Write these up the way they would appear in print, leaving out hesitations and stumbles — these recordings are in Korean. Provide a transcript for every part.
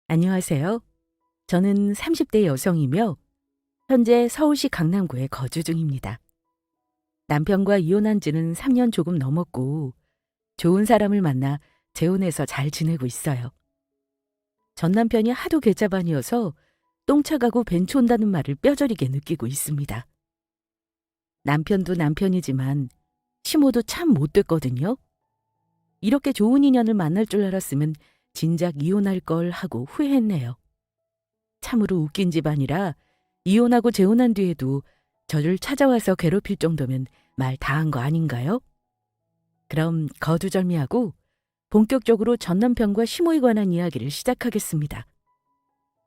안녕하세요. 저는 30대 여성이며 현재 서울시 강남구에 거주 중입니다. 남편과 이혼한 지는 3년 조금 넘었고 좋은 사람을 만나 재혼해서 잘 지내고 있어요. 전 남편이 하도 괴짜반이어서 똥차 가고 벤치 온다는 말을 뼈저리게 느끼고 있습니다. 남편도 남편이지만 시모도 참 못됐거든요. 이렇게 좋은 인연을 만날 줄 알았으면 진작 이혼할 걸 하고 후회했네요. 참으로 웃긴 집안이라 이혼하고 재혼한 뒤에도 저를 찾아와서 괴롭힐 정도면 말 다 한 거 아닌가요? 그럼 거두절미하고 본격적으로 전 남편과 시모에 관한 이야기를 시작하겠습니다.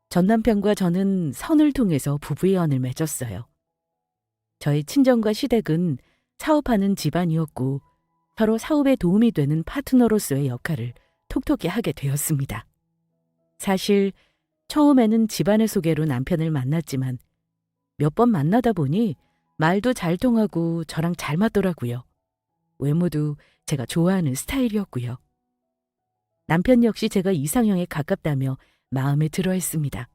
전 남편과 저는 선을 통해서 부부의 언을 맺었어요. 저의 친정과 시댁은 사업하는 집안이었고 서로 사업에 도움이 되는 파트너로서의 역할을 톡톡히 하게 되었습니다. 사실 처음에는 집안의 소개로 남편을 만났지만 몇 번 만나다 보니 말도 잘 통하고 저랑 잘 맞더라고요. 외모도 제가 좋아하는 스타일이었고요. 남편 역시 제가 이상형에 가깝다며 마음에 들어 했습니다.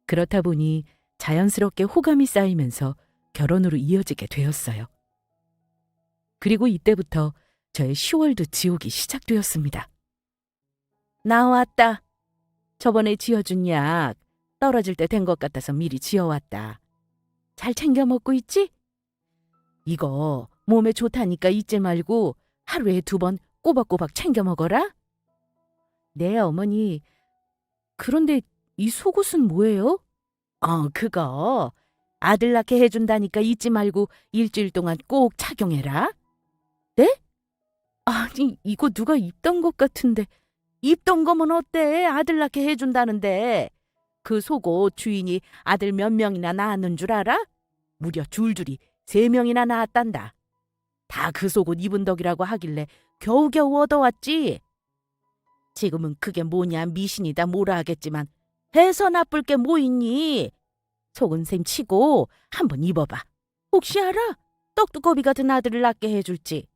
그렇다 보니 자연스럽게 호감이 쌓이면서 결혼으로 이어지게 되었어요. 그리고 이때부터 저의 10월도 지옥이 시작되었습니다. 나왔다. 저번에 지어준 약 떨어질 때 된 것 같아서 미리 지어왔다. 잘 챙겨 먹고 있지? 이거 몸에 좋다니까 잊지 말고 하루에 2번 꼬박꼬박 챙겨 먹어라. 네, 어머니. 그런데 이 속옷은 뭐예요? 그거 아들 낳게 해준다니까 잊지 말고 일주일 동안 꼭 착용해라. 네? 아니, 이거 누가 입던 것 같은데. 입던 거면 어때? 아들 낳게 해준다는데. 그 속옷 주인이 아들 몇 명이나 낳았는 줄 알아? 무려 줄줄이 3명이나 낳았단다. 다 그 속옷 입은 덕이라고 하길래 겨우겨우 얻어왔지. 지금은 그게 뭐냐 미신이다 뭐라 하겠지만 해서 나쁠 게 뭐 있니? 속은 셈 치고 한번 입어봐. 혹시 알아? 떡두꺼비 같은 아들을 낳게 해줄지.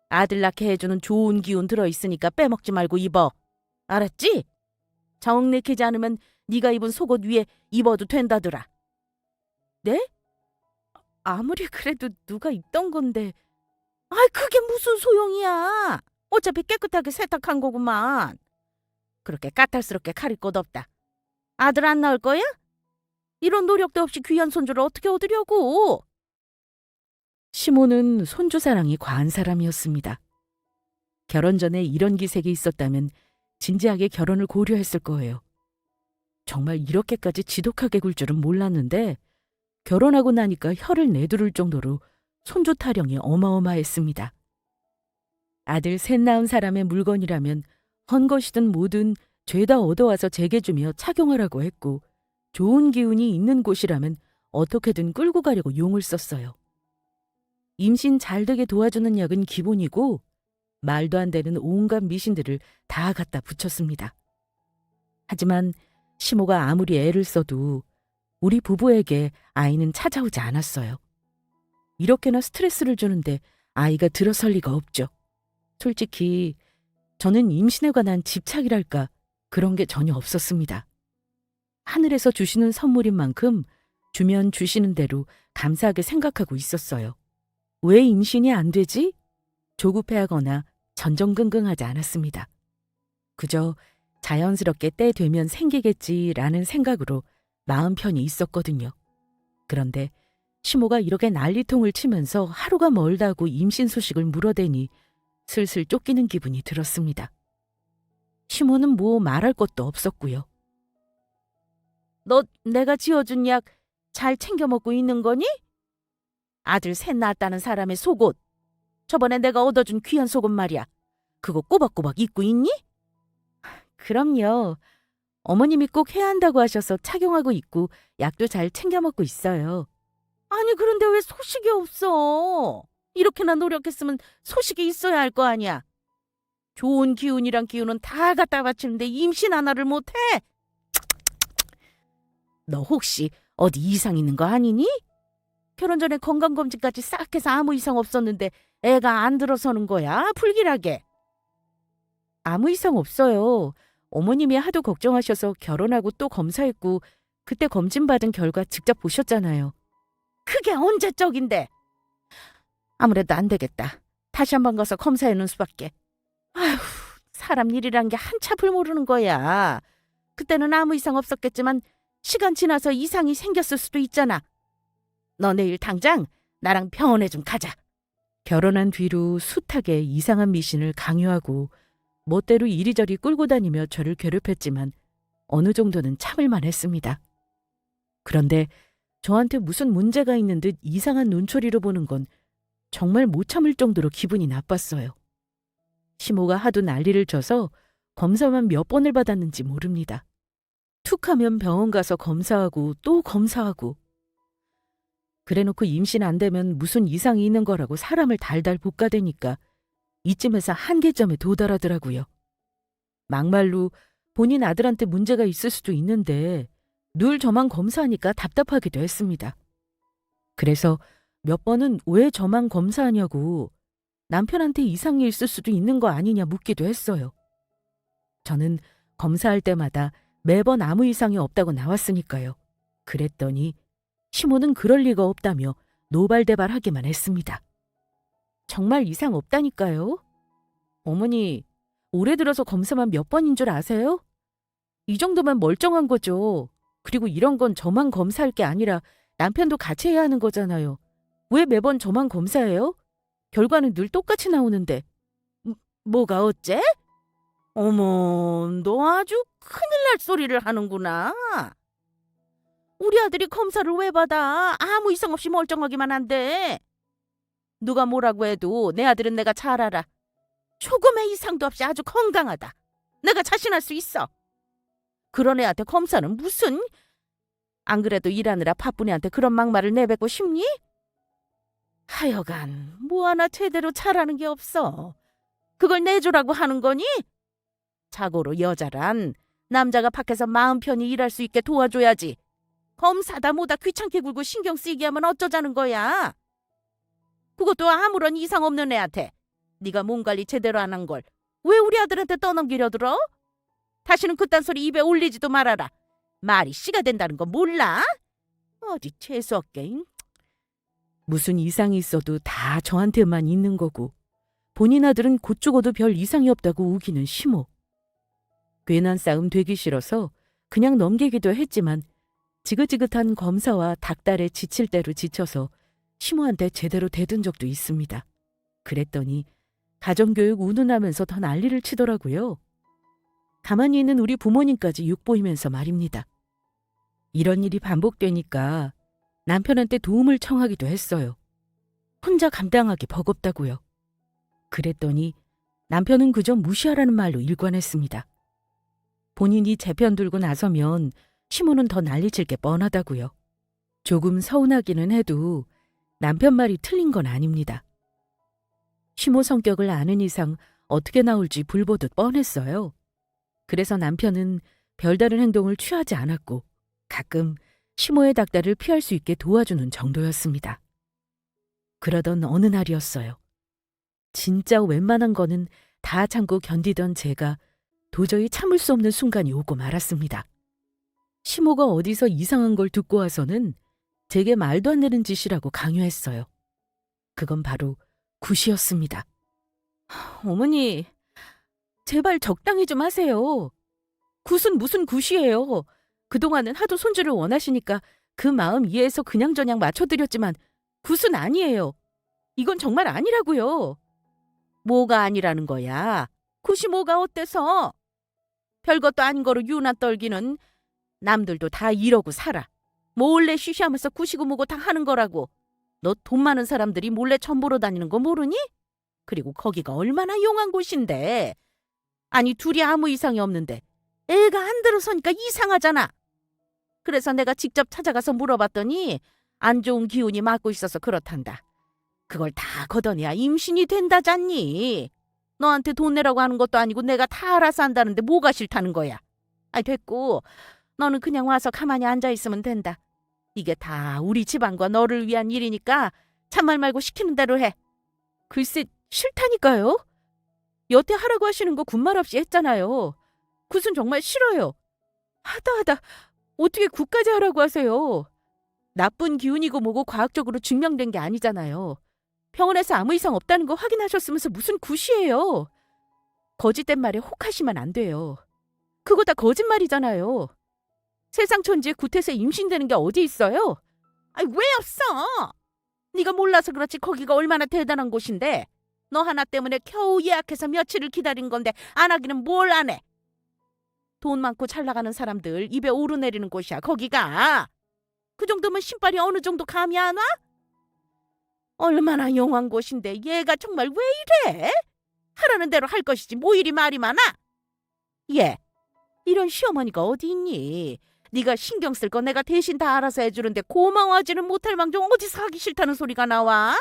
아들 낳게 해주는 좋은 기운 들어있으니까 빼먹지 말고 입어. 알았지? 정 내키지 않으면 네가 입은 속옷 위에 입어도 된다더라. 네? 아무리 그래도 누가 입던 건데. 아이, 그게 무슨 소용이야. 어차피 깨끗하게 세탁한 거구만. 그렇게 까탈스럽게 가릴 것 없다. 아들 안 낳을 거야? 이런 노력도 없이 귀한 손주를 어떻게 얻으려고. 시모는 손주 사랑이 과한 사람이었습니다. 결혼 전에 이런 기색이 있었다면 진지하게 결혼을 고려했을 거예요. 정말 이렇게까지 지독하게 굴 줄은 몰랐는데 결혼하고 나니까 혀를 내두를 정도로 손주 타령이 어마어마했습니다. 아들 셋 낳은 사람의 물건이라면 헌 것이든 뭐든 죄다 얻어와서 제게 주며 착용하라고 했고 좋은 기운이 있는 곳이라면 어떻게든 끌고 가려고 용을 썼어요. 임신 잘 되게 도와주는 약은 기본이고 말도 안 되는 온갖 미신들을 다 갖다 붙였습니다. 하지만 시모가 아무리 애를 써도 우리 부부에게 아이는 찾아오지 않았어요. 이렇게나 스트레스를 주는데 아이가 들어설 리가 없죠. 솔직히 저는 임신에 관한 집착이랄까 그런 게 전혀 없었습니다. 하늘에서 주시는 선물인 만큼 주면 주시는 대로 감사하게 생각하고 있었어요. 왜 임신이 안 되지? 조급해하거나 전전긍긍하지 않았습니다. 그저 자연스럽게 때 되면 생기겠지라는 생각으로 마음 편히 있었거든요. 그런데 시모가 이렇게 난리통을 치면서 하루가 멀다고 임신 소식을 물어대니 슬슬 쫓기는 기분이 들었습니다. 시모는 뭐 말할 것도 없었고요. 너 내가 지어준 약 잘 챙겨 먹고 있는 거니? 아들 셋 낳았다는 사람의 속옷. 저번에 내가 얻어준 귀한 속옷 말이야. 그거 꼬박꼬박 입고 있니? 그럼요. 어머님이 꼭 해야 한다고 하셔서 착용하고 있고 약도 잘 챙겨 먹고 있어요. 아니, 그런데 왜 소식이 없어? 이렇게나 노력했으면 소식이 있어야 할 거 아니야. 좋은 기운이란 기운은 다 갖다 바치는데 임신 하나를 못해? 너 혹시 어디 이상 있는 거 아니니? 결혼 전에 건강검진까지 싹 해서 아무 이상 없었는데 애가 안 들어서는 거야, 불길하게. 아무 이상 없어요. 어머님이 하도 걱정하셔서 결혼하고 또 검사했고 그때 검진받은 결과 직접 보셨잖아요. 그게 언제적인데? 아무래도 안 되겠다. 다시 한번 가서 검사해놓은 수밖에. 아휴, 사람 일이란 게 한참을 모르는 거야. 그때는 아무 이상 없었겠지만 시간 지나서 이상이 생겼을 수도 있잖아. 너 내일 당장 나랑 병원에 좀 가자. 결혼한 뒤로 숱하게 이상한 미신을 강요하고 멋대로 이리저리 끌고 다니며 저를 괴롭혔지만 어느 정도는 참을만 했습니다. 그런데 저한테 무슨 문제가 있는 듯 이상한 눈초리로 보는 건 정말 못 참을 정도로 기분이 나빴어요. 시모가 하도 난리를 쳐서 검사만 몇 번을 받았는지 모릅니다. 툭 하면 병원 가서 검사하고 또 검사하고. 그래놓고 임신 안 되면 무슨 이상이 있는 거라고 사람을 달달 볶아대니까 이쯤에서 한계점에 도달하더라고요. 막말로 본인 아들한테 문제가 있을 수도 있는데 늘 저만 검사하니까 답답하기도 했습니다. 그래서 몇 번은 왜 저만 검사하냐고 남편한테 이상이 있을 수도 있는 거 아니냐 묻기도 했어요. 저는 검사할 때마다 매번 아무 이상이 없다고 나왔으니까요. 그랬더니 시모는 그럴 리가 없다며 노발대발하기만 했습니다. 정말 이상 없다니까요. 어머니, 올해 들어서 검사만 몇 번인 줄 아세요? 이 정도면 멀쩡한 거죠. 그리고 이런 건 저만 검사할 게 아니라 남편도 같이 해야 하는 거잖아요. 왜 매번 저만 검사해요? 결과는 늘 똑같이 나오는데. 뭐가 어째? 어머, 너 아주 큰일 날 소리를 하는구나. 우리 아들이 검사를 왜 받아? 아무 이상 없이 멀쩡하기만 한데. 누가 뭐라고 해도 내 아들은 내가 잘 알아. 조금의 이상도 없이 아주 건강하다. 내가 자신할 수 있어. 그런 애한테 검사는 무슨? 안 그래도 일하느라 바쁜 애한테 그런 막말을 내뱉고 싶니? 하여간 뭐 하나 제대로 잘하는 게 없어. 그걸 내주라고 하는 거니? 자고로 여자란 남자가 밖에서 마음 편히 일할 수 있게 도와줘야지. 검사다 뭐다 귀찮게 굴고 신경 쓰이게 하면 어쩌자는 거야. 그것도 아무런 이상 없는 애한테 네가 몸 관리 제대로 안 한 걸 왜 우리 아들한테 떠넘기려 들어? 다시는 그딴 소리 입에 올리지도 말아라. 말이 씨가 된다는 거 몰라? 어디 재수없게. 무슨 이상이 있어도 다 저한테만 있는 거고 본인 아들은 곧 죽어도 별 이상이 없다고 우기는 시모. 괜한 싸움 되기 싫어서 그냥 넘기기도 했지만 지긋지긋한 검사와 닭달에 지칠 대로 지쳐서 시모한테 제대로 대든 적도 있습니다. 그랬더니 가정교육 운운하면서 더 난리를 치더라고요. 가만히 있는 우리 부모님까지 욕보이면서 말입니다. 이런 일이 반복되니까 남편한테 도움을 청하기도 했어요. 혼자 감당하기 버겁다고요. 그랬더니 남편은 그저 무시하라는 말로 일관했습니다. 본인이 제 편 들고 나서면 시모는 더 난리칠 게 뻔하다고요. 조금 서운하기는 해도 남편 말이 틀린 건 아닙니다. 시모 성격을 아는 이상 어떻게 나올지 불보듯 뻔했어요. 그래서 남편은 별다른 행동을 취하지 않았고 가끔 시모의 닭달을 피할 수 있게 도와주는 정도였습니다. 그러던 어느 날이었어요. 진짜 웬만한 거는 다 참고 견디던 제가 도저히 참을 수 없는 순간이 오고 말았습니다. 시모가 어디서 이상한 걸 듣고 와서는 제게 말도 안 되는 짓이라고 강요했어요. 그건 바로 굿이었습니다. 어머니, 제발 적당히 좀 하세요. 굿은 무슨 굿이에요. 그동안은 하도 손주를 원하시니까 그 마음 이해해서 그냥저냥 맞춰드렸지만 굿은 아니에요. 이건 정말 아니라고요. 뭐가 아니라는 거야? 굿이 뭐가 어때서? 별것도 아닌 거로 유난 떨기는 남들도 다 이러고 살아. 몰래 쉬쉬하면서 굿이고 뭐고 다 하는 거라고. 너 돈 많은 사람들이 몰래 천 보러 다니는 거 모르니? 그리고 거기가 얼마나 용한 곳인데. 아니 둘이 아무 이상이 없는데 애가 안 들어서니까 이상하잖아. 그래서 내가 직접 찾아가서 물어봤더니 안 좋은 기운이 맞고 있어서 그렇단다. 그걸 다 걷어내야 임신이 된다잖니. 너한테 돈 내라고 하는 것도 아니고 내가 다 알아서 한다는데 뭐가 싫다는 거야. 아이 됐고 너는 그냥 와서 가만히 앉아있으면 된다. 이게 다 우리 집안과 너를 위한 일이니까 참말 말고 시키는 대로 해. 글쎄 싫다니까요. 여태 하라고 하시는 거 군말 없이 했잖아요. 굿은 정말 싫어요. 하다 어떻게 굿까지 하라고 하세요. 나쁜 기운이고 뭐고 과학적으로 증명된 게 아니잖아요. 병원에서 아무 이상 없다는 거 확인하셨으면서 무슨 굿이에요. 거짓된 말에 혹하시면 안 돼요. 그거 다 거짓말이잖아요. 세상 천지에 굿해서 임신되는 게 어디 있어요? 아니 왜 없어? 네가 몰라서 그렇지 거기가 얼마나 대단한 곳인데. 너 하나 때문에 겨우 예약해서 며칠을 기다린 건데 안 하기는 뭘 안 해. 돈 많고 잘 나가는 사람들 입에 오르내리는 곳이야 거기가. 그 정도면 신발이 어느 정도 감이 안 와? 얼마나 용한 곳인데 얘가 정말 왜 이래? 하라는 대로 할 것이지 뭐 이리 말이 많아? 얘, 이런 시어머니가 어디 있니? 네가 신경 쓸 거 내가 대신 다 알아서 해주는데 고마워하지는 못할 망정 어디서 하기 싫다는 소리가 나와?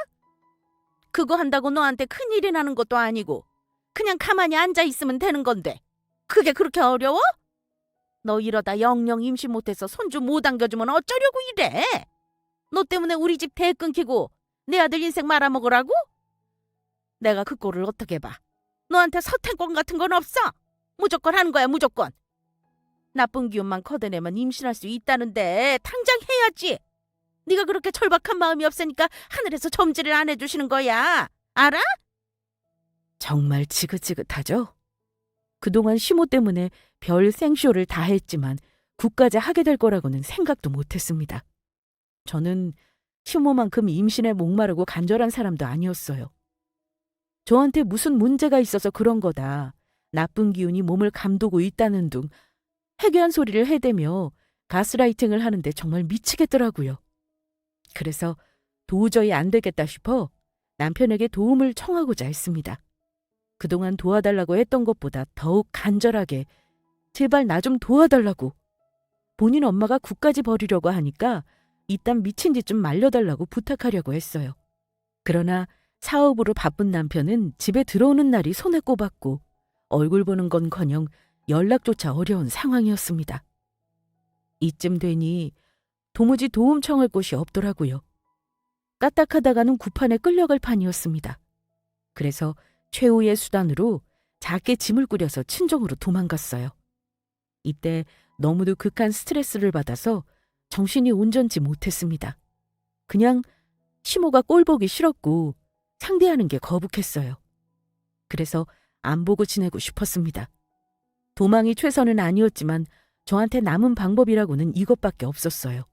그거 한다고 너한테 큰일이 나는 것도 아니고 그냥 가만히 앉아 있으면 되는 건데 그게 그렇게 어려워? 너 이러다 영영 임신 못해서 손주 못 안겨주면 어쩌려고 이래? 너 때문에 우리 집 대 끊기고 내 아들 인생 말아먹으라고? 내가 그 꼴을 어떻게 봐? 너한테 서태권 같은 건 없어. 무조건 하는 거야 무조건. 나쁜 기운만 커대내면 임신할 수 있다는데 당장 해야지. 네가 그렇게 절박한 마음이 없으니까 하늘에서 점지를 안 해주시는 거야. 알아? 정말 지긋지긋하죠? 그동안 시모 때문에 별 생쇼를 다 했지만 굿까지 하게 될 거라고는 생각도 못했습니다. 저는 시모만큼 임신에 목마르고 간절한 사람도 아니었어요. 저한테 무슨 문제가 있어서 그런 거다. 나쁜 기운이 몸을 감도고 있다는 둥 해괴한 소리를 해대며 가스라이팅을 하는데 정말 미치겠더라고요. 그래서 도저히 안 되겠다 싶어 남편에게 도움을 청하고자 했습니다. 그동안 도와달라고 했던 것보다 더욱 간절하게 제발 나 좀 도와달라고. 본인 엄마가 굿까지 버리려고 하니까 이딴 미친 짓 좀 말려달라고 부탁하려고 했어요. 그러나 사업으로 바쁜 남편은 집에 들어오는 날이 손에 꼽았고 얼굴 보는 건커녕 연락조차 어려운 상황이었습니다. 이쯤 되니 도무지 도움 청할 곳이 없더라고요. 까딱하다가는 구판에 끌려갈 판이었습니다. 그래서 최후의 수단으로 작게 짐을 꾸려서 친정으로 도망갔어요. 이때 너무도 극한 스트레스를 받아서 정신이 온전치 못했습니다. 그냥 시모가 꼴 보기 싫었고 상대하는 게 거북했어요. 그래서 안 보고 지내고 싶었습니다. 도망이 최선은 아니었지만 저한테 남은 방법이라고는 이것밖에 없었어요.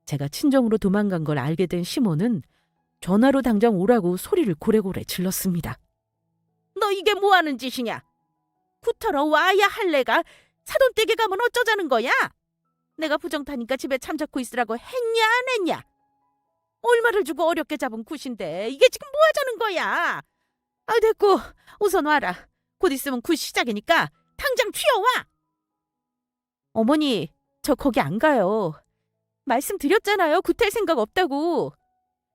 제가 친정으로 도망간 걸 알게 된 시모는 전화로 당장 오라고 소리를 고래고래 질렀습니다. 너 이게 뭐 하는 짓이냐? 굿하러 와야 할 내가 사돈댁에 가면 어쩌자는 거야? 내가 부정 타니까 집에 잠자코 있으라고 했냐 안 했냐? 얼마를 주고 어렵게 잡은 굿인데 이게 지금 뭐 하자는 거야? 아 됐고 우선 와라. 곧 있으면 굿 시작이니까 당장 튀어와. 어머니 저 거기 안 가요. 말씀드렸잖아요. 굿할 생각 없다고.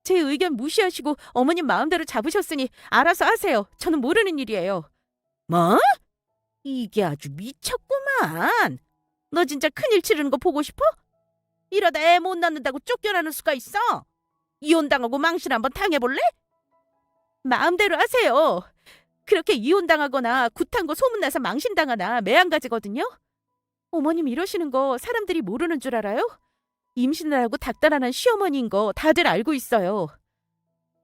제 의견 무시하시고 어머님 마음대로 잡으셨으니 알아서 하세요. 저는 모르는 일이에요. 뭐? 이게 아주 미쳤구만. 너 진짜 큰일 치르는 거 보고 싶어? 이러다 애 못 낳는다고 쫓겨나는 수가 있어. 이혼당하고 망신 한번 당해볼래? 마음대로 하세요. 그렇게 이혼당하거나 굿한 거 소문나서 망신당하나 매한가지거든요. 어머님 이러시는 거 사람들이 모르는 줄 알아요? 임신을 하고 닥달하는 시어머니인 거 다들 알고 있어요.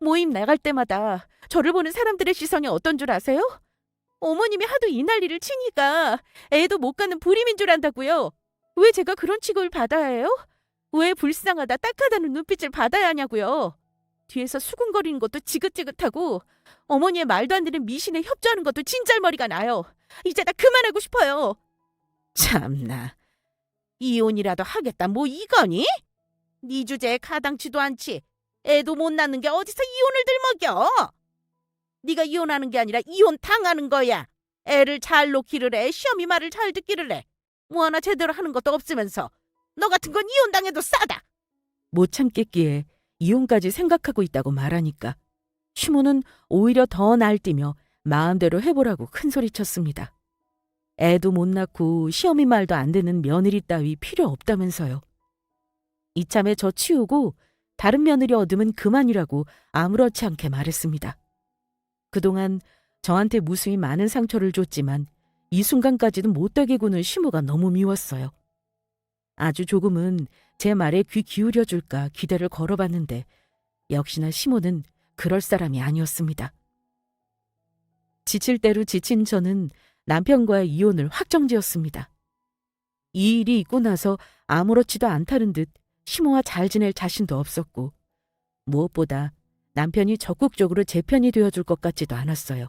모임 나갈 때마다 저를 보는 사람들의 시선이 어떤 줄 아세요? 어머님이 하도 이 난리를 치니까 애도 못 갖는 불임인 줄 안다고요. 왜 제가 그런 취급을 받아야 해요? 왜 불쌍하다 딱하다는 눈빛을 받아야 하냐고요. 뒤에서 수군거리는 것도 지긋지긋하고 어머니의 말도 안 되는 미신에 협조하는 것도 진짤머리가 나요. 이제 다 그만하고 싶어요. 참나. 이혼이라도 하겠다 뭐 이거니? 네 주제에 가당치도 않지. 애도 못 낳는 게 어디서 이혼을 들먹여. 네가 이혼하는 게 아니라 이혼 당하는 거야. 애를 잘 놓기를 해. 시어미 말을 잘 듣기를 해. 뭐 하나 제대로 하는 것도 없으면서 너 같은 건 이혼당해도 싸다. 못 참겠기에 이혼까지 생각하고 있다고 말하니까 시모는 오히려 더 날뛰며 마음대로 해보라고 큰소리쳤습니다. 애도 못 낳고 시어미 말도 안 되는 며느리 따위 필요 없다면서요. 이참에 저 치우고 다른 며느리 얻으면 그만이라고 아무렇지 않게 말했습니다. 그동안 저한테 무수히 많은 상처를 줬지만 이 순간까지도 못되게 구는 시모가 너무 미웠어요. 아주 조금은 제 말에 귀 기울여줄까 기대를 걸어봤는데 역시나 시모는 그럴 사람이 아니었습니다. 지칠 대로 지친 저는 남편과의 이혼을 확정지었습니다. 이 일이 있고 나서 아무렇지도 않다는 듯 시모와 잘 지낼 자신도 없었고 무엇보다 남편이 적극적으로 제 편이 되어줄 것 같지도 않았어요.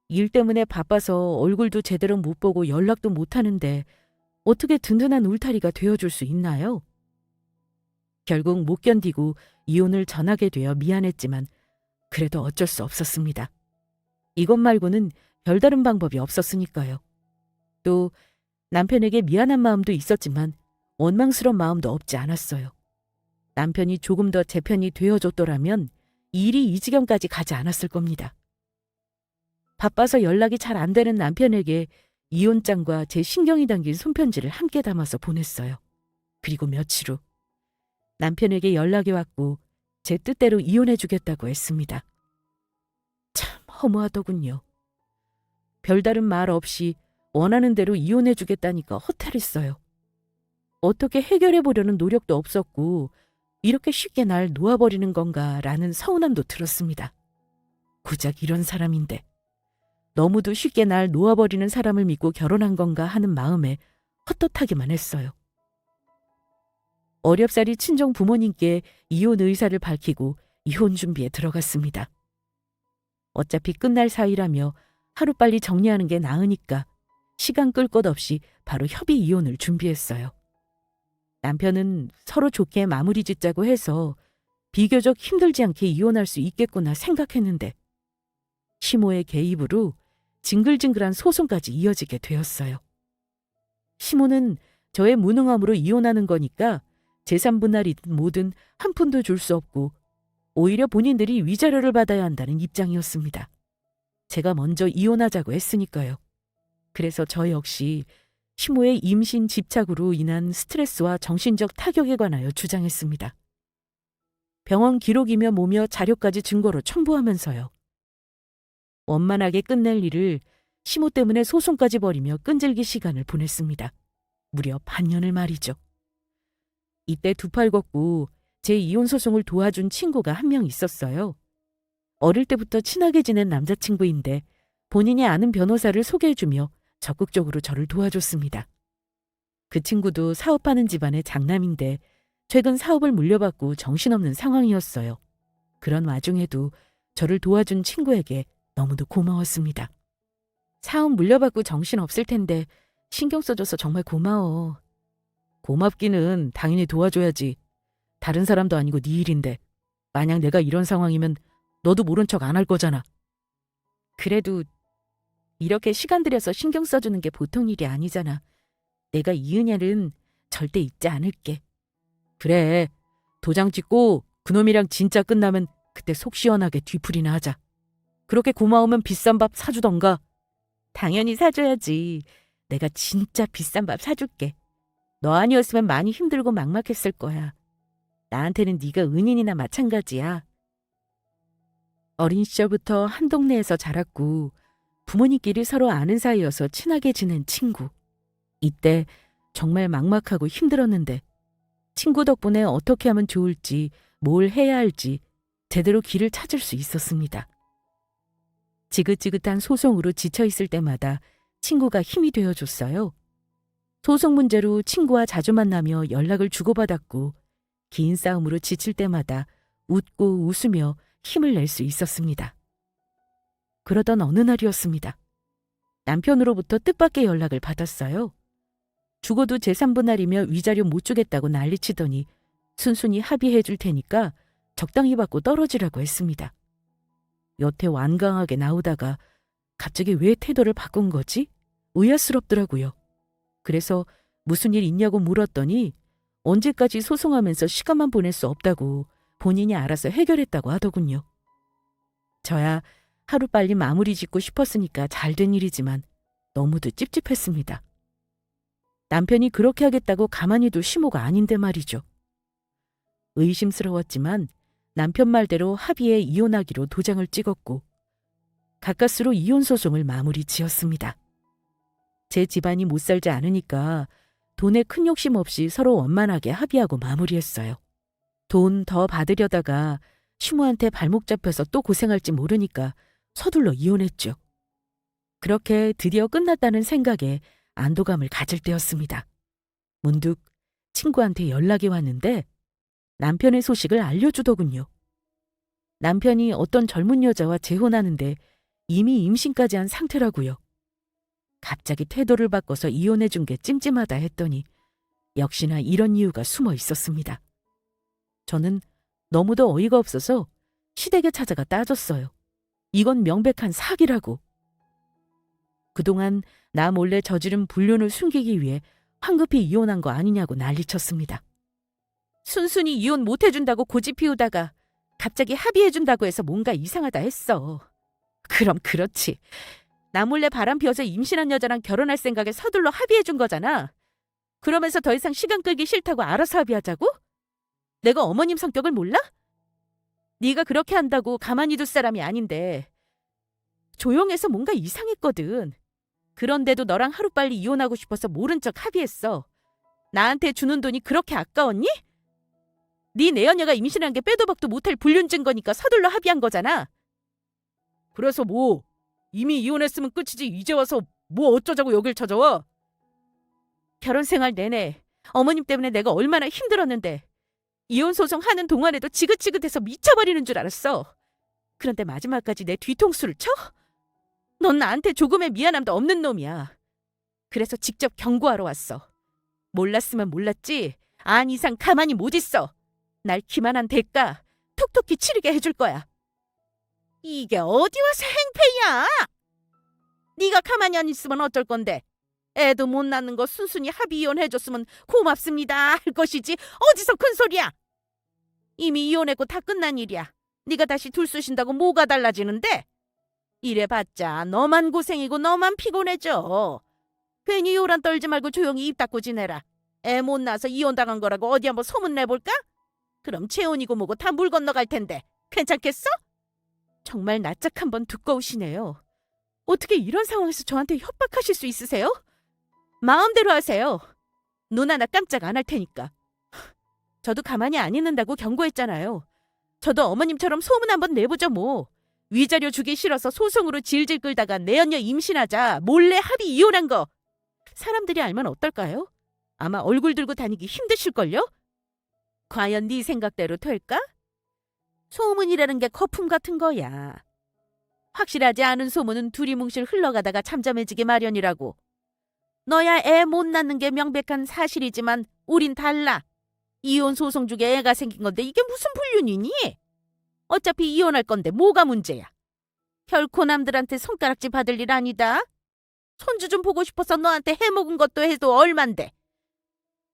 일 때문에 바빠서 얼굴도 제대로 못 보고 연락도 못 하는데 어떻게 든든한 울타리가 되어줄 수 있나요? 결국 못 견디고 이혼을 전하게 되어 미안했지만 그래도 어쩔 수 없었습니다. 이것 말고는 별다른 방법이 없었으니까요. 또 남편에게 미안한 마음도 있었지만 원망스러운 마음도 없지 않았어요. 남편이 조금 더 제 편이 되어줬더라면 일이 이 지경까지 가지 않았을 겁니다. 바빠서 연락이 잘 안 되는 남편에게 이혼장과 제 신경이 담긴 손편지를 함께 담아서 보냈어요. 그리고 며칠 후 남편에게 연락이 왔고 제 뜻대로 이혼해주겠다고 했습니다. 참 허무하더군요. 별다른 말 없이 원하는 대로 이혼해주겠다니까 허탈했어요. 어떻게 해결해보려는 노력도 없었고 이렇게 쉽게 날 놓아버리는 건가라는 서운함도 들었습니다. 고작 이런 사람인데 너무도 쉽게 날 놓아버리는 사람을 믿고 결혼한 건가 하는 마음에 헛헛하기만 했어요. 어렵사리 친정 부모님께 이혼 의사를 밝히고 이혼 준비에 들어갔습니다. 어차피 끝날 사이라며 하루빨리 정리하는 게 나으니까 시간 끌 것 없이 바로 협의 이혼을 준비했어요. 남편은 서로 좋게 마무리 짓자고 해서 비교적 힘들지 않게 이혼할 수 있겠구나 생각했는데 시모의 개입으로 징글징글한 소송까지 이어지게 되었어요. 시모는 저의 무능함으로 이혼하는 거니까 재산 분할이든 뭐든 한 푼도 줄 수 없고 오히려 본인들이 위자료를 받아야 한다는 입장이었습니다. 제가 먼저 이혼하자고 했으니까요. 그래서 저 역시 시모의 임신 집착으로 인한 스트레스와 정신적 타격에 관하여 주장했습니다. 병원 기록이며 뭐며 자료까지 증거로 첨부하면서요. 원만하게 끝낼 일을 시모 때문에 소송까지 벌이며 끈질기 시간을 보냈습니다. 무려 반년을 말이죠. 이때 두 팔 걷고 제 이혼 소송을 도와준 친구가 한 명 있었어요. 어릴 때부터 친하게 지낸 남자친구인데 본인이 아는 변호사를 소개해주며 적극적으로 저를 도와줬습니다. 그 친구도 사업하는 집안의 장남인데 최근 사업을 물려받고 정신없는 상황이었어요. 그런 와중에도 저를 도와준 친구에게 너무도 고마웠습니다. 사업 물려받고 정신없을 텐데 신경 써줘서 정말 고마워. 고맙기는 당연히 도와줘야지. 다른 사람도 아니고 네 일인데 만약 내가 이런 상황이면 너도 모른 척 안 할 거잖아. 그래도 이렇게 시간 들여서 신경 써주는 게 보통 일이 아니잖아. 내가 이은혜는 절대 잊지 않을게. 그래. 도장 찍고 그놈이랑 진짜 끝나면 그때 속 시원하게 뒤풀이나 하자. 그렇게 고마우면 비싼 밥 사주던가. 당연히 사줘야지. 내가 진짜 비싼 밥 사줄게. 너 아니었으면 많이 힘들고 막막했을 거야. 나한테는 네가 은인이나 마찬가지야. 어린 시절부터 한 동네에서 자랐고 부모님끼리 서로 아는 사이여서 친하게 지낸 친구. 이때 정말 막막하고 힘들었는데 친구 덕분에 어떻게 하면 좋을지 뭘 해야 할지 제대로 길을 찾을 수 있었습니다. 지긋지긋한 소송으로 지쳐있을 때마다 친구가 힘이 되어줬어요. 소송 문제로 친구와 자주 만나며 연락을 주고받았고 긴 싸움으로 지칠 때마다 웃고 웃으며 힘을 낼 수 있었습니다. 그러던 어느 날이었습니다. 남편으로부터 뜻밖의 연락을 받았어요. 죽어도 재산 분할이며 위자료 못 주겠다고 난리치더니 순순히 합의해 줄 테니까 적당히 받고 떨어지라고 했습니다. 여태 완강하게 나오다가 갑자기 왜 태도를 바꾼 거지? 의아스럽더라고요. 그래서 무슨 일 있냐고 물었더니 언제까지 소송하면서 시간만 보낼 수 없다고 본인이 알아서 해결했다고 하더군요. 저야 하루빨리 마무리 짓고 싶었으니까 잘된 일이지만 너무도 찝찝했습니다. 남편이 그렇게 하겠다고 가만히 둘 시모가 아닌데 말이죠. 의심스러웠지만 남편 말대로 합의에 이혼하기로 도장을 찍었고 가까스로 이혼 소송을 마무리 지었습니다. 제 집안이 못 살지 않으니까 돈에 큰 욕심 없이 서로 원만하게 합의하고 마무리했어요. 돈 더 받으려다가 시모한테 발목 잡혀서 또 고생할지 모르니까 서둘러 이혼했죠. 그렇게 드디어 끝났다는 생각에 안도감을 가질 때였습니다. 문득 친구한테 연락이 왔는데 남편의 소식을 알려주더군요. 남편이 어떤 젊은 여자와 재혼하는데 이미 임신까지 한 상태라고요. 갑자기 태도를 바꿔서 이혼해준 게 찜찜하다 했더니 역시나 이런 이유가 숨어 있었습니다. 저는 너무도 어이가 없어서 시댁에 찾아가 따졌어요. 이건 명백한 사기라고. 그동안 나 몰래 저지른 불륜을 숨기기 위해 황급히 이혼한 거 아니냐고 난리쳤습니다. 순순히 이혼 못 해준다고 고집 피우다가 갑자기 합의해준다고 해서 뭔가 이상하다 했어. 그럼 그렇지. 나 몰래 바람 피워서 임신한 여자랑 결혼할 생각에 서둘러 합의해준 거잖아. 그러면서 더 이상 시간 끌기 싫다고 알아서 합의하자고? 내가 어머님 성격을 몰라? 네가 그렇게 한다고 가만히 둘 사람이 아닌데. 조용해서 뭔가 이상했거든. 그런데도 너랑 하루빨리 이혼하고 싶어서 모른 척 합의했어. 나한테 주는 돈이 그렇게 아까웠니? 네 내연녀가 임신한 게 빼도 박도 못할 불륜 증거니까 서둘러 합의한 거잖아. 그래서 뭐? 이미 이혼했으면 끝이지 이제 와서 뭐 어쩌자고 여길 찾아와? 결혼 생활 내내 어머님 때문에 내가 얼마나 힘들었는데 이혼 소송 하는 동안에도 지긋지긋해서 미쳐버리는 줄 알았어. 그런데 마지막까지 내 뒤통수를 쳐? 넌 나한테 조금의 미안함도 없는 놈이야. 그래서 직접 경고하러 왔어. 몰랐으면 몰랐지 안 이상 가만히 못 있어. 날 기만한 대가 톡톡히 치르게 해줄 거야. 이게 어디 와서 행패야? 네가 가만히 안 있으면 어쩔 건데. 애도 못 낳는 거 순순히 합의 이혼해줬으면 고맙습니다 할 것이지 어디서 큰 소리야. 이미 이혼했고 다 끝난 일이야. 네가 다시 둘 쑤신다고 뭐가 달라지는데? 이래봤자 너만 고생이고 너만 피곤해져. 괜히 요란 떨지 말고 조용히 입 닫고 지내라. 애 못 낳아서 이혼당한 거라고 어디 한번 소문 내볼까? 그럼 재혼이고 뭐고 다 물 건너갈 텐데 괜찮겠어? 정말 낯짝 한번 두꺼우시네요. 어떻게 이런 상황에서 저한테 협박하실 수 있으세요? 마음대로 하세요. 눈 하나 깜짝 안 할 테니까. 저도 가만히 안 있는다고 경고했잖아요. 저도 어머님처럼 소문 한번 내보죠 뭐. 위자료 주기 싫어서 소송으로 질질 끌다가 내연녀 임신하자 몰래 합의 이혼한 거. 사람들이 알면 어떨까요? 아마 얼굴 들고 다니기 힘드실걸요? 과연 네 생각대로 될까? 소문이라는 게 거품 같은 거야. 확실하지 않은 소문은 두리뭉실 흘러가다가 잠잠해지기 마련이라고. 너야 애 못 낳는 게 명백한 사실이지만 우린 달라. 이혼 소송 중에 애가 생긴 건데 이게 무슨 불륜이니? 어차피 이혼할 건데 뭐가 문제야. 결코 남들한테 손가락질 받을 일 아니다. 손주 좀 보고 싶어서 너한테 해먹은 것도 해도 얼만데.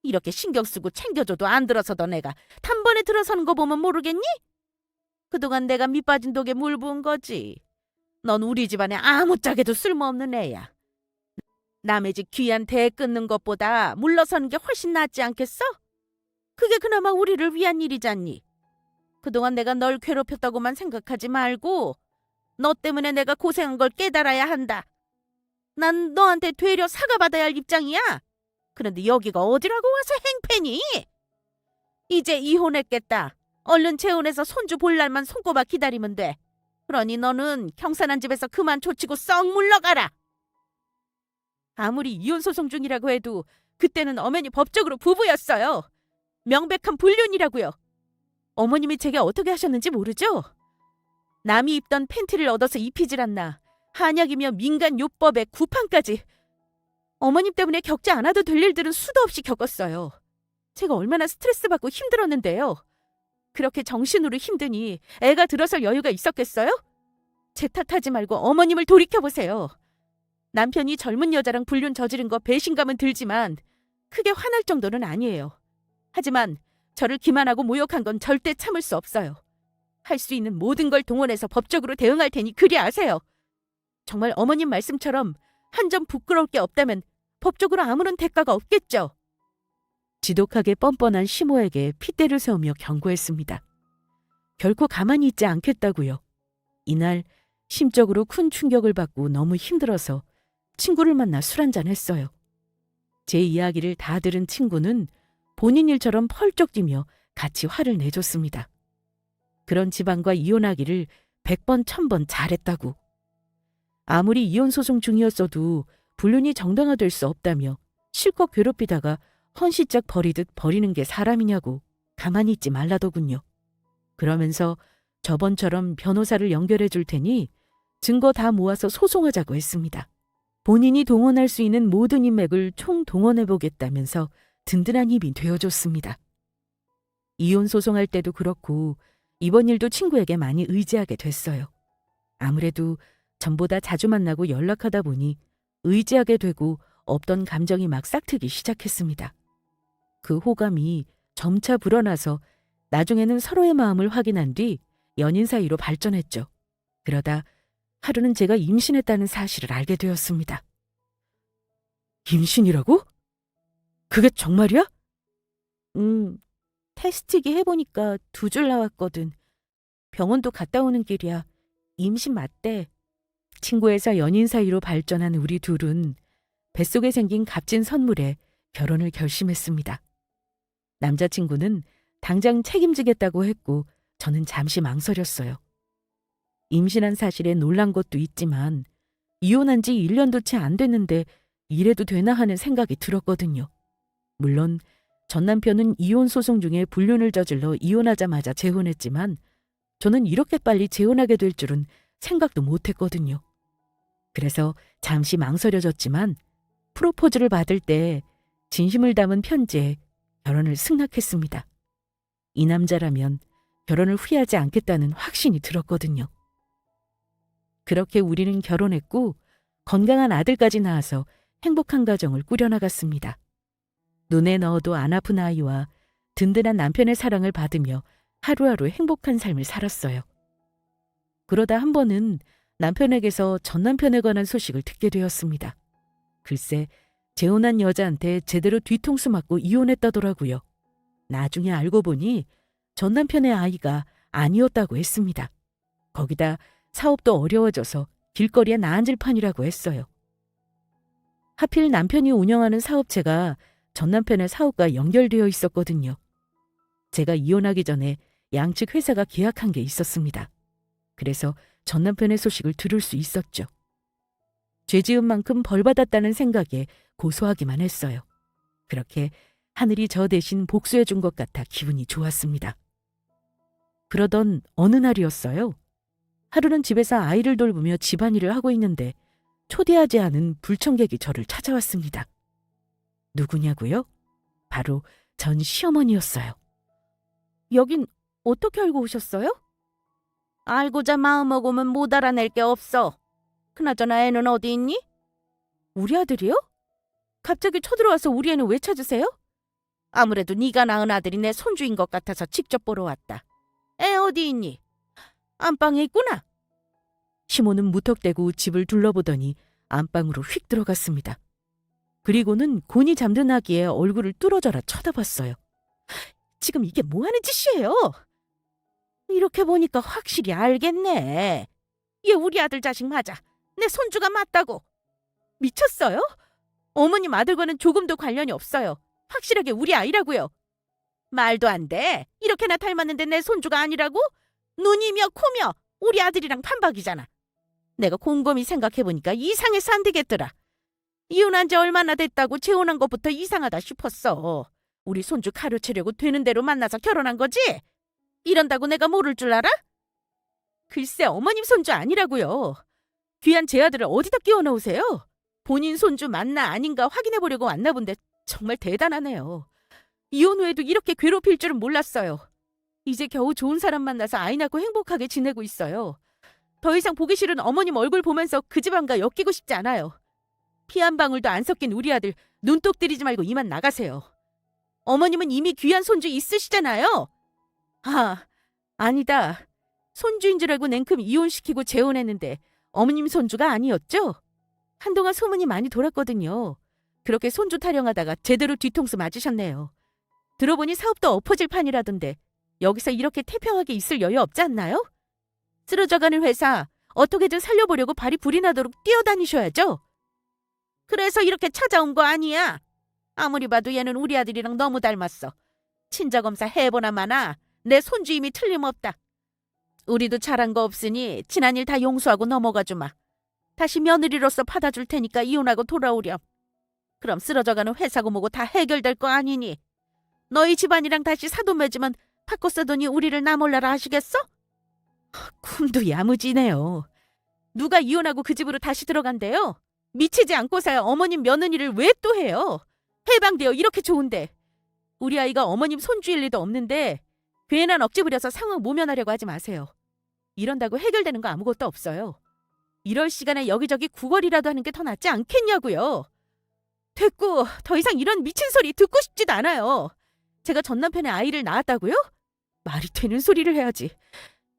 이렇게 신경 쓰고 챙겨줘도 안 들어서던 애가 단번에 들어서는 거 보면 모르겠니? 그동안 내가 밑빠진 독에 물 부은 거지. 넌 우리 집안에 아무짝에도 쓸모없는 애야. 남의 집 귀한 대 끊는 것보다 물러서는 게 훨씬 낫지 않겠어? 그게 그나마 우리를 위한 일이잖니. 그동안 내가 널 괴롭혔다고만 생각하지 말고 너 때문에 내가 고생한 걸 깨달아야 한다. 난 너한테 되려 사과받아야 할 입장이야. 그런데 여기가 어디라고 와서 행패니? 이제 이혼했겠다. 얼른 재혼해서 손주 볼 날만 손꼽아 기다리면 돼. 그러니 너는 경산한 집에서 그만 조치고 썩 물러가라. 아무리 이혼 소송 중이라고 해도 그때는 엄연히 법적으로 부부였어요. 명백한 불륜이라고요. 어머님이 제게 어떻게 하셨는지 모르죠? 남이 입던 팬티를 얻어서 입히질 않나. 한약이며 민간요법에 구판까지. 어머님 때문에 겪지 않아도 될 일들은 수도 없이 겪었어요. 제가 얼마나 스트레스 받고 힘들었는데요. 그렇게 정신으로 힘드니 애가 들어설 여유가 있었겠어요? 제 탓하지 말고 어머님을 돌이켜보세요. 남편이 젊은 여자랑 불륜 저지른 거 배신감은 들지만 크게 화날 정도는 아니에요. 하지만 저를 기만하고 모욕한 건 절대 참을 수 없어요. 할 수 있는 모든 걸 동원해서 법적으로 대응할 테니 그리 아세요. 정말 어머님 말씀처럼 한 점 부끄러울 게 없다면 법적으로 아무런 대가가 없겠죠. 지독하게 뻔뻔한 시모에게 핏대를 세우며 경고했습니다. 결코 가만히 있지 않겠다고요. 이날 심적으로 큰 충격을 받고 너무 힘들어서 친구를 만나 술 한잔 했어요. 제 이야기를 다 들은 친구는 본인 일처럼 펄쩍 뛰며 같이 화를 내줬습니다. 그런 집안과 이혼하기를 100번, 1000번 잘했다고. 아무리 이혼 소송 중이었어도 불륜이 정당화될 수 없다며 실컷 괴롭히다가 헌시짝 버리듯 버리는 게 사람이냐고 가만히 있지 말라더군요. 그러면서 저번처럼 변호사를 연결해 줄 테니 증거 다 모아서 소송하자고 했습니다. 본인이 동원할 수 있는 모든 인맥을 총동원해 보겠다면서 든든한 힘이 되어줬습니다. 이혼 소송할 때도 그렇고 이번 일도 친구에게 많이 의지하게 됐어요. 아무래도 전보다 자주 만나고 연락하다 보니 의지하게 되고 없던 감정이 막 싹트기 시작했습니다. 그 호감이 점차 불어나서 나중에는 서로의 마음을 확인한 뒤 연인 사이로 발전했죠. 그러다 하루는 제가 임신했다는 사실을 알게 되었습니다. 임신이라고? 그게 정말이야? 테스트기 해보니까 2줄 나왔거든. 병원도 갔다 오는 길이야. 임신 맞대. 친구에서 연인 사이로 발전한 우리 둘은 뱃속에 생긴 값진 선물에 결혼을 결심했습니다. 남자친구는 당장 책임지겠다고 했고 저는 잠시 망설였어요. 임신한 사실에 놀란 것도 있지만 이혼한 지 1년도 채 안 됐는데 이래도 되나 하는 생각이 들었거든요. 물론 전 남편은 이혼 소송 중에 불륜을 저질러 이혼하자마자 재혼했지만 저는 이렇게 빨리 재혼하게 될 줄은 생각도 못했거든요. 그래서 잠시 망설여졌지만 프로포즈를 받을 때 진심을 담은 편지에 결혼을 승낙했습니다. 이 남자라면 결혼을 후회하지 않겠다는 확신이 들었거든요. 그렇게 우리는 결혼했고 건강한 아들까지 낳아서 행복한 가정을 꾸려나갔습니다. 눈에 넣어도 안 아픈 아이와 든든한 남편의 사랑을 받으며 하루하루 행복한 삶을 살았어요. 그러다 한 번은 남편에게서 전 남편에 관한 소식을 듣게 되었습니다. 글쎄, 재혼한 여자한테 제대로 뒤통수 맞고 이혼했다더라고요. 나중에 알고 보니 전 남편의 아이가 아니었다고 했습니다. 거기다 사업도 어려워져서 길거리에 나앉을 판이라고 했어요. 하필 남편이 운영하는 사업체가 전 남편의 사업과 연결되어 있었거든요. 제가 이혼하기 전에 양측 회사가 계약한 게 있었습니다. 그래서 전 남편의 소식을 들을 수 있었죠. 죄 지은 만큼 벌 받았다는 생각에 고소하기만 했어요. 그렇게 하늘이 저 대신 복수해 준 것 같아 기분이 좋았습니다. 그러던 어느 날이었어요. 하루는 집에서 아이를 돌보며 집안일을 하고 있는데 초대하지 않은 불청객이 저를 찾아왔습니다. 누구냐고요? 바로 전 시어머니였어요. 여긴 어떻게 알고 오셨어요? 알고자 마음먹으면 못 알아낼 게 없어. 그나저나 애는 어디 있니? 우리 아들이요? 갑자기 쳐들어와서 우리 애는 왜 찾으세요? 아무래도 네가 낳은 아들이 내 손주인 것 같아서 직접 보러 왔다. 애 어디 있니? 안방에 있구나. 시모는 무턱대고 집을 둘러보더니 안방으로 휙 들어갔습니다. 그리고는 곤히 잠든 아기의 얼굴을 뚫어져라 쳐다봤어요. 지금 이게 뭐하는 짓이에요? 이렇게 보니까 확실히 알겠네. 얘 우리 아들 자식 맞아. 내 손주가 맞다고. 미쳤어요? 어머님 아들과는 조금도 관련이 없어요. 확실하게 우리 아이라고요. 말도 안 돼. 이렇게나 닮았는데 내 손주가 아니라고? 눈이며 코며 우리 아들이랑 판박이잖아. 내가 곰곰이 생각해보니까 이상해서 안 되겠더라. 이혼한 지 얼마나 됐다고 재혼한 것부터 이상하다 싶었어. 우리 손주 가르치려고 되는 대로 만나서 결혼한 거지? 이런다고 내가 모를 줄 알아? 글쎄 어머님 손주 아니라고요. 귀한 제 아들을 어디다 끼워 넣으세요? 본인 손주 맞나 아닌가 확인해보려고 왔나 본데 정말 대단하네요. 이혼 후에도 이렇게 괴롭힐 줄은 몰랐어요. 이제 겨우 좋은 사람 만나서 아이 낳고 행복하게 지내고 있어요. 더 이상 보기 싫은 어머님 얼굴 보면서 그 집안과 엮이고 싶지 않아요. 피 한 방울도 안 섞인 우리 아들 눈독 들이지 말고 이만 나가세요. 어머님은 이미 귀한 손주 있으시잖아요. 아, 아니다. 손주인 줄 알고 냉큼 이혼시키고 재혼했는데 어머님 손주가 아니었죠? 한동안 소문이 많이 돌았거든요. 그렇게 손주 타령하다가 제대로 뒤통수 맞으셨네요. 들어보니 사업도 엎어질 판이라던데 여기서 이렇게 태평하게 있을 여유 없지 않나요? 쓰러져가는 회사 어떻게든 살려보려고 발이 불이 나도록 뛰어다니셔야죠. 그래서 이렇게 찾아온 거 아니야? 아무리 봐도 얘는 우리 아들이랑 너무 닮았어. 친자검사 해보나 마나 내 손주임이 틀림없다. 우리도 잘한 거 없으니 지난 일 다 용서하고 넘어가 주마. 다시 며느리로서 받아줄 테니까 이혼하고 돌아오렴. 그럼 쓰러져가는 회사고 뭐고 다 해결될 거 아니니. 너희 집안이랑 다시 사돈 맺으면 바꿔 쓰더니 우리를 나몰라라 하시겠어? 꿈도 야무지네요. 누가 이혼하고 그 집으로 다시 들어간대요? 미치지 않고서야 어머님 며느리를 왜 또 해요? 해방되어 이렇게 좋은데. 우리 아이가 어머님 손주일 리도 없는데 괜한 억지 부려서 상황 모면하려고 하지 마세요. 이런다고 해결되는 거 아무것도 없어요. 이럴 시간에 여기저기 구걸이라도 하는 게 더 낫지 않겠냐고요. 됐고 더 이상 이런 미친 소리 듣고 싶지도 않아요. 제가 전 남편의 아이를 낳았다고요? 말이 되는 소리를 해야지.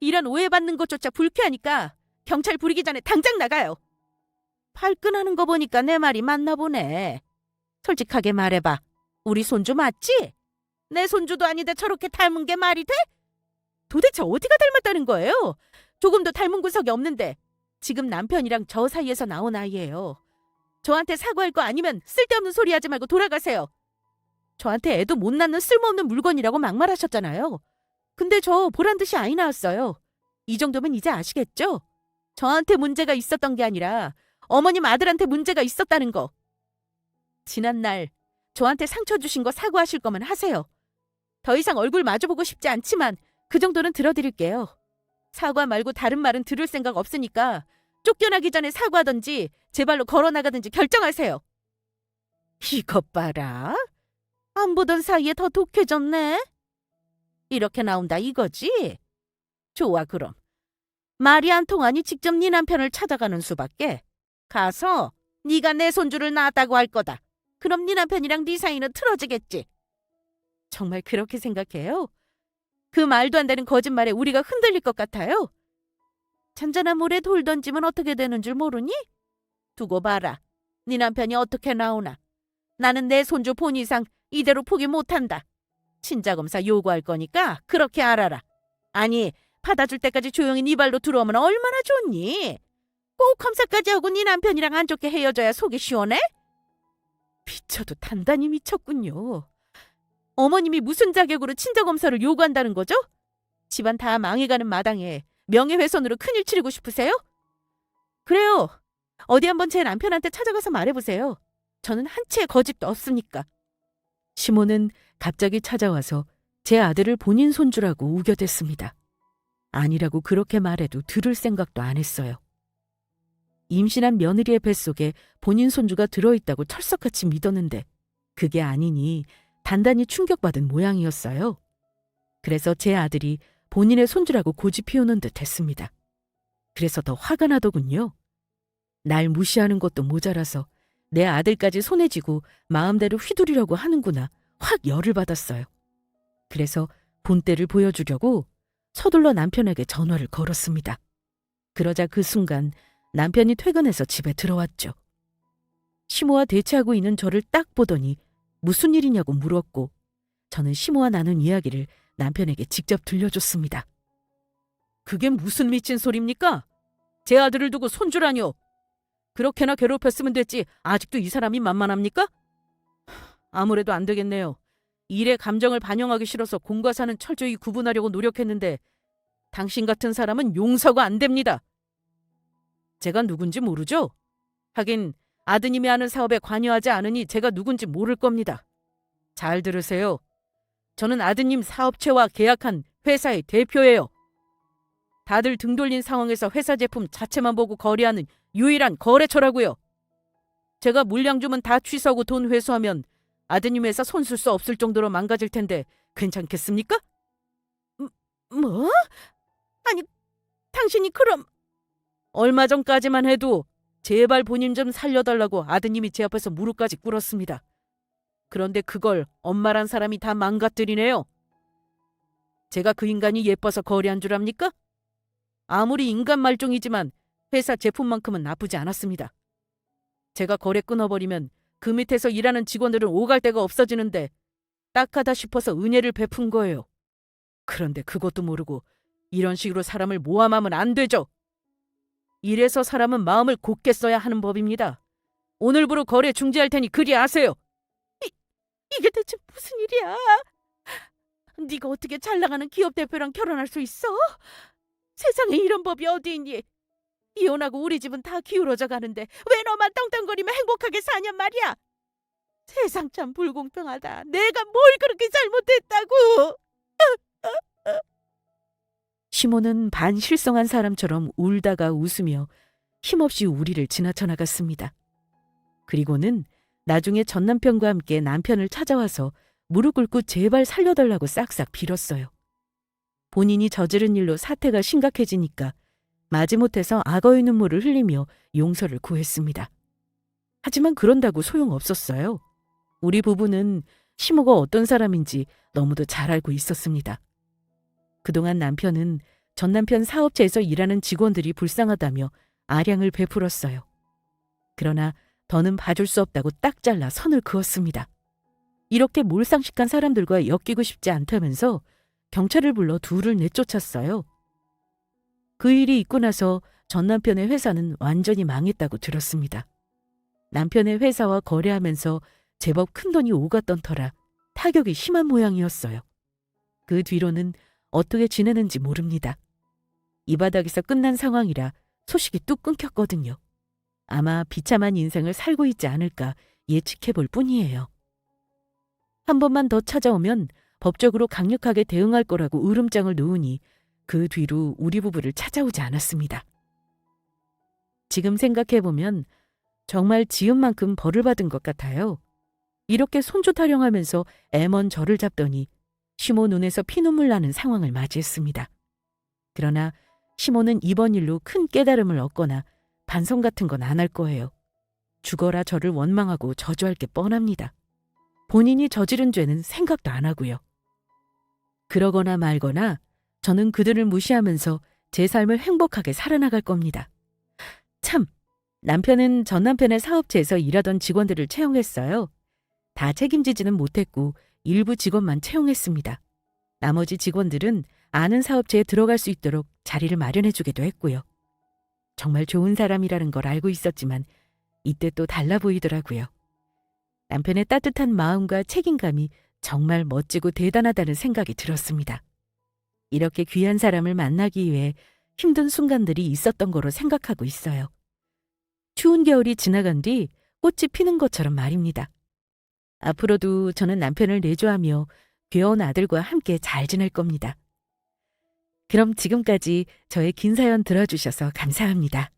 이런 오해받는 것조차 불쾌하니까 경찰 부르기 전에 당장 나가요. 발끈하는 거 보니까 내 말이 맞나 보네. 솔직하게 말해봐. 우리 손주 맞지? 내 손주도 아닌데 저렇게 닮은 게 말이 돼? 도대체 어디가 닮았다는 거예요? 조금도 닮은 구석이 없는데. 지금 남편이랑 저 사이에서 나온 아이예요. 저한테 사과할 거 아니면 쓸데없는 소리 하지 말고 돌아가세요. 저한테 애도 못 낳는 쓸모없는 물건이라고 막말하셨잖아요. 근데 저 보란 듯이 아이 낳았어요. 이 정도면 이제 아시겠죠? 저한테 문제가 있었던 게 아니라 어머님 아들한테 문제가 있었다는 거. 지난날 저한테 상처 주신 거 사과하실 거면 하세요. 더 이상 얼굴 마주보고 싶지 않지만 그 정도는 들어드릴게요. 사과 말고 다른 말은 들을 생각 없으니까 쫓겨나기 전에 사과하든지 제 발로 걸어나가든지 결정하세요. 이것 봐라. 안 보던 사이에 더 독해졌네. 이렇게 나온다 이거지? 좋아 그럼. 말이 안 통하니 직접 네 남편을 찾아가는 수밖에. 가서 네가 내 손주를 낳았다고 할 거다. 그럼 네 남편이랑 네 사이는 틀어지겠지. 정말 그렇게 생각해요? 그 말도 안 되는 거짓말에 우리가 흔들릴 것 같아요? 잔잔한 물에 돌 던지면 어떻게 되는 줄 모르니? 두고 봐라. 네 남편이 어떻게 나오나. 나는 내 손주 본 이상 이대로 포기 못한다. 친자검사 요구할 거니까 그렇게 알아라. 아니, 받아줄 때까지 조용히 네 발로 들어오면 얼마나 좋니? 꼭 검사까지 하고 네 남편이랑 안 좋게 헤어져야 속이 시원해? 미쳐도 단단히 미쳤군요. 어머님이 무슨 자격으로 친자검사를 요구한다는 거죠? 집안 다 망해가는 마당에 명예훼손으로 큰일 치르고 싶으세요? 그래요. 어디 한번 제 남편한테 찾아가서 말해보세요. 저는 한 채의 거짓도 없으니까. 시모는 갑자기 찾아와서 제 아들을 본인 손주라고 우겨댔습니다. 아니라고 그렇게 말해도 들을 생각도 안 했어요. 임신한 며느리의 뱃속에 본인 손주가 들어있다고 철석같이 믿었는데 그게 아니니 단단히 충격받은 모양이었어요. 그래서 제 아들이 본인의 손주라고 고집 피우는 듯 했습니다. 그래서 더 화가 나더군요. 날 무시하는 것도 모자라서 내 아들까지 손에 쥐고 마음대로 휘두르려고 하는구나 확 열을 받았어요. 그래서 본때를 보여주려고 서둘러 남편에게 전화를 걸었습니다. 그러자 그 순간 남편이 퇴근해서 집에 들어왔죠. 시모와 대치하고 있는 저를 딱 보더니 무슨 일이냐고 물었고 저는 시모와 나눈 이야기를 남편에게 직접 들려줬습니다. 그게 무슨 미친 소리입니까? 제 아들을 두고 손주라뇨. 그렇게나 괴롭혔으면 됐지 아직도 이 사람이 만만합니까? 아무래도 안 되겠네요. 일의 감정을 반영하기 싫어서 공과 사는 철저히 구분하려고 노력했는데 당신 같은 사람은 용서가 안 됩니다. 제가 누군지 모르죠? 하긴 아드님이 하는 사업에 관여하지 않으니 제가 누군지 모를 겁니다. 잘 들으세요. 저는 아드님 사업체와 계약한 회사의 대표예요. 다들 등 돌린 상황에서 회사 제품 자체만 보고 거래하는 유일한 거래처라고요. 제가 물량 주문 다 취소하고 돈 회수하면 아드님 회사 손 쓸 수 없을 정도로 망가질 텐데 괜찮겠습니까? 뭐? 아니, 당신이 그럼... 얼마 전까지만 해도 제발 본인 좀 살려달라고 아드님이 제 앞에서 무릎까지 꿇었습니다. 그런데 그걸 엄마란 사람이 다 망가뜨리네요. 제가 그 인간이 예뻐서 거래한 줄 압니까? 아무리 인간 말종이지만 회사 제품만큼은 나쁘지 않았습니다. 제가 거래 끊어버리면 그 밑에서 일하는 직원들은 오갈 데가 없어지는데 딱하다 싶어서 은혜를 베푼 거예요. 그런데 그것도 모르고 이런 식으로 사람을 모함하면 안 되죠. 이래서 사람은 마음을 곧게 써야 하는 법입니다. 오늘부로 거래 중지할 테니 그리 아세요. 이게 대체 무슨 일이야? 네가 어떻게 잘 나가는 기업 대표랑 결혼할 수 있어? 세상에 이런 법이 어디 있니? 이혼하고 우리 집은 다 기울어져 가는데 왜 너만 떵떵거리며 행복하게 사냔 말이야? 세상 참 불공평하다. 내가 뭘 그렇게 잘못했다고? 시모는 반실성한 사람처럼 울다가 웃으며 힘없이 우리를 지나쳐 나갔습니다. 그리고는 나중에 전 남편과 함께 남편을 찾아와서 무릎 꿇고 제발 살려달라고 싹싹 빌었어요. 본인이 저지른 일로 사태가 심각해지니까 마지못해서 악어의 눈물을 흘리며 용서를 구했습니다. 하지만 그런다고 소용없었어요. 우리 부부는 시모가 어떤 사람인지 너무도 잘 알고 있었습니다. 그동안 남편은 전 남편 사업체에서 일하는 직원들이 불쌍하다며 아량을 베풀었어요. 그러나 더는 봐줄 수 없다고 딱 잘라 선을 그었습니다. 이렇게 몰상식한 사람들과 엮이고 싶지 않다면서 경찰을 불러 둘을 내쫓았어요. 그 일이 있고 나서 전 남편의 회사는 완전히 망했다고 들었습니다. 남편의 회사와 거래하면서 제법 큰돈이 오갔던 터라 타격이 심한 모양이었어요. 그 뒤로는 어떻게 지내는지 모릅니다. 이 바닥에서 끝난 상황이라 소식이 뚝 끊겼거든요. 아마 비참한 인생을 살고 있지 않을까 예측해 볼 뿐이에요. 한 번만 더 찾아오면 법적으로 강력하게 대응할 거라고 으름장을 놓으니 그 뒤로 우리 부부를 찾아오지 않았습니다. 지금 생각해보면 정말 지은 만큼 벌을 받은 것 같아요. 이렇게 손주 타령하면서 애먼 저를 잡더니 시모 눈에서 피눈물 나는 상황을 맞이했습니다. 그러나 시모는 이번 일로 큰 깨달음을 얻거나 반성 같은 건 안 할 거예요. 죽어라 저를 원망하고 저주할 게 뻔합니다. 본인이 저지른 죄는 생각도 안 하고요. 그러거나 말거나 저는 그들을 무시하면서 제 삶을 행복하게 살아나갈 겁니다. 참, 남편은 전 남편의 사업체에서 일하던 직원들을 채용했어요. 다 책임지지는 못했고 일부 직원만 채용했습니다. 나머지 직원들은 아는 사업체에 들어갈 수 있도록 자리를 마련해주기도 했고요. 정말 좋은 사람이라는 걸 알고 있었지만 이때 또 달라 보이더라고요. 남편의 따뜻한 마음과 책임감이 정말 멋지고 대단하다는 생각이 들었습니다. 이렇게 귀한 사람을 만나기 위해 힘든 순간들이 있었던 거로 생각하고 있어요. 추운 겨울이 지나간 뒤 꽃이 피는 것처럼 말입니다. 앞으로도 저는 남편을 내조하며 귀여운 아들과 함께 잘 지낼 겁니다. 그럼 지금까지 저의 긴 사연 들어주셔서 감사합니다.